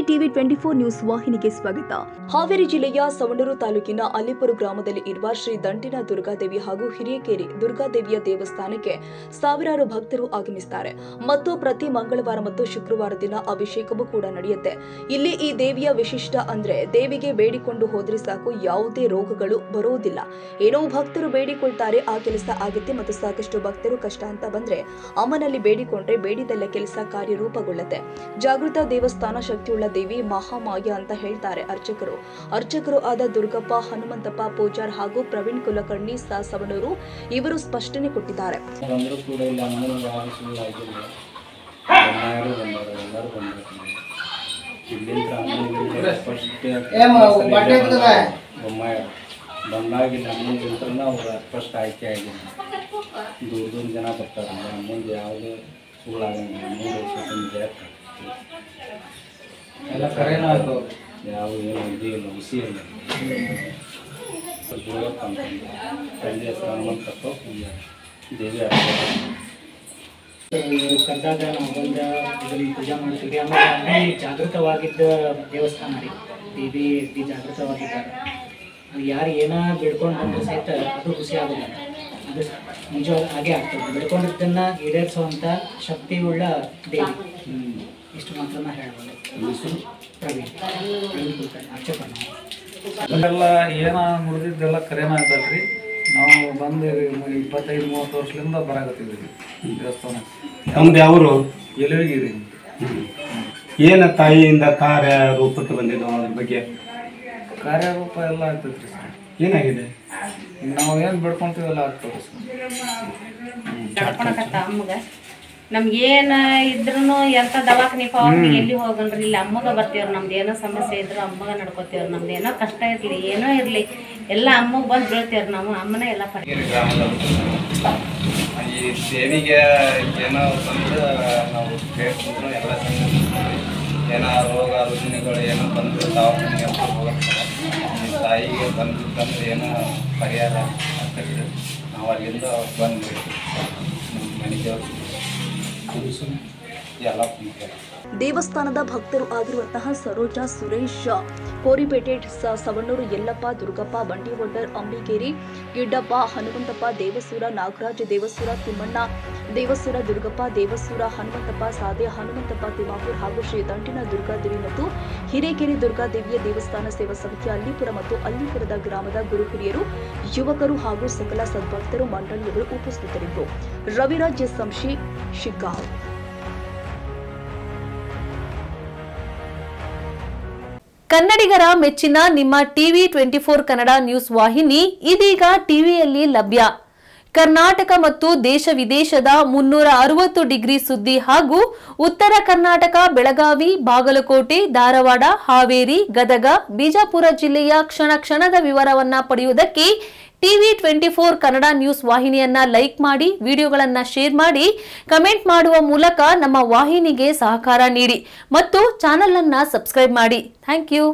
TV 24 news ವಾಹಿನಿಗೆ ಸ್ವಾಗತ. ಹಾವೇರಿ ಜಿಲ್ಲೆಯ ಸವಣೂರು ತಾಲೂಕಿನ ಅಲ್ಲಿಪುರ ಗ್ರಾಮದಲ್ಲಿ ಇರುವ ಶ್ರೀ ದಂಟಿನ ದುರ್ಗಾದೇವಿ ಹಾಗೂ ಹಿರೇಕೆರೆ ದುರ್ಗಾದೇವಿಯ ದೇವಸ್ಥಾನಕ್ಕೆ ಸಾವಿರಾರು ಭಕ್ತರು ಆಗಮಿಸುತ್ತಾರೆ ಮತ್ತು ಪ್ರತಿ ಮಂಗಳವಾರ ಮತ್ತು ಶುಕ್ರವಾರ ದಿನ ಅಭಿಷೇಕವೂ ಕೂಡ ನಡೆಯುತ್ತೆ. ಇಲ್ಲಿ ಈ ದೇವಿಯ ವಿಶಿಷ್ಟ ಅಂದ್ರೆ ದೇವಿಗೆ ಬೇಡಿಕೊಂಡು ಹೋದ್ರೆ ಸಾಕು ಯಾವುದೇ ರೋಗಗಳು ಬರುವುದಿಲ್ಲ. ಏನೋ ಭಕ್ತರು ಬೇಡಿಕೊಳ್ತಾರೆ, ಆ ಕೆಲಸ ಆಗುತ್ತೆ ಮತ್ತು ಸಾಕಷ್ಟು ಭಕ್ತರು ಕಷ್ಟ ಅಂತ ಬಂದ್ರೆ ಅಮ್ಮನಲ್ಲಿ ಬೇಡಿಕೊಂಡ್ರೆ ಬೇಡಿದಲ್ಲ ಕೆಲಸ ಕಾರ್ಯರೂಪಗೊಳ್ಳುತ್ತೆ. ಜಾಗೃತ ದೇವಸ್ಥಾನ ಶಕ್ತಿಯುಳ್ಳ ದೇವಿ ಮಹಾಮಾಯ ಅಂತ ಹೇಳ್ತಾರೆ ಅರ್ಚಕರು ಆದ ದುರ್ಗಪ್ಪ, ಹನುಮಂತಪ್ಪ ಪೂಜಾರ್ ಹಾಗೂ ಪ್ರವೀಣ್ ಕುಲಕರ್ಣಿ ಸವಣೂರು ಇವರು ಸ್ಪಷ್ಟನೆ ಕೊಟ್ಟಿದ್ದಾರೆ. ಬಂದಾಗಿ ನಮ್ಮಂತ ಅವ್ರು ಫಸ್ಟ್ ಆಯ್ಕೆ ಆಗಿದೆ. ದೂರ ಜನ ಬರ್ತಾರೆ. ಮುಂದೆ ಯಾವುದೇ ಸುಳ್ಳಾಗಂಗಿಲ್ಲ. 3 ವರ್ಷ ಎಲ್ಲ ಕರೆನ ಯಾವ ಏನು ಇದು ಇಲ್ಲ, ಹುಸಿ ಇಲ್ಲ. ತಂದೆ ಹೆಸರು ಹನುಮಂತಪ್ಪ, ದೇವಿ ಕರೆದಾಗ ನಾವು ಬಂದ ಇದರಲ್ಲಿ ಪೂಜೆ ಮಾಡ್ತೀವಿ. ಆಮೇಲೆ ಜಾಗೃತವಾಗಿದ್ದ ದೇವಸ್ಥಾನ ರೀ, ದೇವಿ ಜಾಗೃತವಾಗಿದ್ದಾರೆ. ಯಾರು ಏನೋ ಬೇಡ್ಕೊಂಡು ಬಂದ್ರೆ ಸಹಿತ ಅದು ಖುಷಿ ಆಗೋದಿಲ್ಲ. ಅದು ನಿಜವಾಗಿ ಹಾಗೆ ಆಗ್ತದೆ. ಬೇಡ್ಕೊಂಡಿದ್ದನ್ನ ಈಡೇರಿಸುವಂಥ ಶಕ್ತಿಯುಳ್ಳ ದೇವಿ. ಇಷ್ಟು ಮಾತ್ರ ಹೇಳ್ಬೋದು. ಪ್ರವೀಣ್ ಕುಲಕರ್ಣಿ ಅರ್ಚಕರು. ಅದೆಲ್ಲ ಏನ ನುಡಿದಿದ್ದೆಲ್ಲ ಕರೆನ ಆಗ್ತಲ್ರಿ. ನಾವು ಬಂದು 25-30 ವರ್ಷದಿಂದ ಬರಾಕತ್ತಿದ್ವಿ ದೇವಸ್ಥಾನ. ನಮ್ದು ಯಾವರು ಎಲ್ಲಿಗಿರಿ ಏನು ತಾಯಿಯಿಂದ ಕಾರ್ಯ ರೂಪಕ್ಕೆ ಬಂದಿದ್ದು ಅದ್ರ ಬಗ್ಗೆ ಕಾರ್ಯರೂಪ ಎಲ್ಲ ಆಗ್ತೈತ್ರಿ ಸರ್. ಏನಾಗಿದೆ? ನಾವು ಏನು ಬಿಡ್ಕೊಂತೀವಲ್ಲ ಆಗ್ತದೆ ಸರ್. ನಮ್ಗೇನು ಇದ್ರೂ ಎಂಥ ದವಾಖಾನೆ ಎಲ್ಲಿ ಹೋಗಣ್ರಿ, ಇಲ್ಲಿ ಅಮ್ಮಗ ಬರ್ತೀವ್ರಿ. ನಮ್ದು ಏನೋ ಸಮಸ್ಯೆ ಇದ್ರು ಅಮ್ಮಗ ನಡ್ಕೋತೀವ್ರಿ. ನಮ್ದು ಏನೋ ಕಷ್ಟ ಇರಲಿ ಏನೋ ಇರಲಿ ಎಲ್ಲ ಅಮ್ಮಗೆ ಬಂದು ಬೀಳ್ತೀವ್ರಿ. ನಾವು ಅಮ್ಮನೇ ಎಲ್ಲ ಈ ದೇವಿಗೆ ಏನೋ ಬಂದು ನಾವು ಕೇಳ್ಕೊಂಡ್ರು ಎಲ್ಲ ಏನೋ ರೋಗ ರುಜಿನಗಳು ಏನೋ ಬಂದು ದವಾಖಾನೆಗೆ ಅಂತ ಹೋಗ್ತಾರೆ. ತಾಯಿಗೆ ಬಂದು ಏನೋ ಪರಿಹಾರ ಆಗ್ತದೆ. ನಾವು ಅಲ್ಲಿಂದ ಬಂದ್ವಿ ನಮ್ಮ ಮನೆಗೆ ಎಲ್ಲ ಕುಂತಾರೆ. ದೇವಸ್ಥಾನದ ಭಕ್ತರು ಆಗಿರುವಂತಹ ಸರೋಜಾ, ಸುರೇಶ್, ಕೋರಿಪೇಟೆ, ಸವಣೂರು, ಯಲ್ಲಪ್ಪ, ದುರ್ಗಪ್ಪ, ಬಂಡಿವಡ್ಡರ್, ಅಂಬಿಗೇರಿ, ಗಿಡ್ಡಪ್ಪ, ಹನುಮಂತಪ್ಪ, ದೇವಸೂರ, ನಾಗರಾಜ್ ದೇವಸೂರ, ತಿಮ್ಮಣ್ಣ ದೇವಸೂರ, ದುರ್ಗಪ್ಪ ದೇವಸೂರ, ಹನುಮಂತಪ್ಪ, ಸಾದೆ ಹನುಮಂತಪ್ಪ, ತಿಮ್ಮಾಪುರ್ ಹಾಗೂ ಶ್ರೀ ದಂಟಿನ ದುರ್ಗಾದೇವಿ ಮತ್ತು ಹಿರೇಕೆರೆ ದುರ್ಗಾದೇವಿಯ ದೇವಸ್ಥಾನ ಸೇವಾ ಸಮಿತಿ ಅಲ್ಲಿಪುರ ಮತ್ತು ಅಲ್ಲಿಪುರದ ಗ್ರಾಮದ ಗುರು ಹಿರಿಯರು, ಯುವಕರು ಹಾಗೂ ಸಕಲ ಸದ್ಭಕ್ತರು ಮಂಡಳಿಯವರು ಉಪಸ್ಥಿತರಿದ್ದರು. ರವಿರಾಜ್ ಸಂಶಿ, ಶಿಗ್ಗಾಂವ್. ಕನ್ನಡಿಗರ ಮೆಚ್ಚಿನ ನಿಮ್ಮ ಟಿವಿ 24 ಕನ್ನಡ ನ್ಯೂಸ್ ವಾಹಿನಿ ಇದೀಗ ಟಿವಿಯಲ್ಲಿ ಲಭ್ಯ. ಕರ್ನಾಟಕ ಮತ್ತು ದೇಶ ವಿದೇಶದ 360 ಡಿಗ್ರಿ ಸುದ್ದಿ ಹಾಗೂ ಉತ್ತರ ಕರ್ನಾಟಕ, ಬೆಳಗಾವಿ, ಬಾಗಲಕೋಟೆ, ಧಾರವಾಡ, ಹಾವೇರಿ, ಗದಗ, ಬಿಜಾಪುರ ಜಿಲ್ಲೆಯ ಕ್ಷಣ ಕ್ಷಣದ ವಿವರವನ್ನ ಪಡೆಯುವುದಕ್ಕೆ ಟಿವಿ 24 ಕನ್ನಡ ನ್ಯೂಸ್ ವಾಹಿನಿಯನ್ನ ಲೈಕ್ ಮಾಡಿ, ವಿಡಿಯೋಗಳನ್ನ ಶೇರ್ ಮಾಡಿ, ಕಮೆಂಟ್ ಮಾಡುವ ಮೂಲಕ ನಮ್ಮ ವಾಹಿನಿಗೆ ಸಹಕಾರ ನೀಡಿ ಮತ್ತು ಚಾನೆಲ್ ಅನ್ನ ಸಬ್ಸ್ಕ್ರೈಬ್ ಮಾಡಿ. Thank you.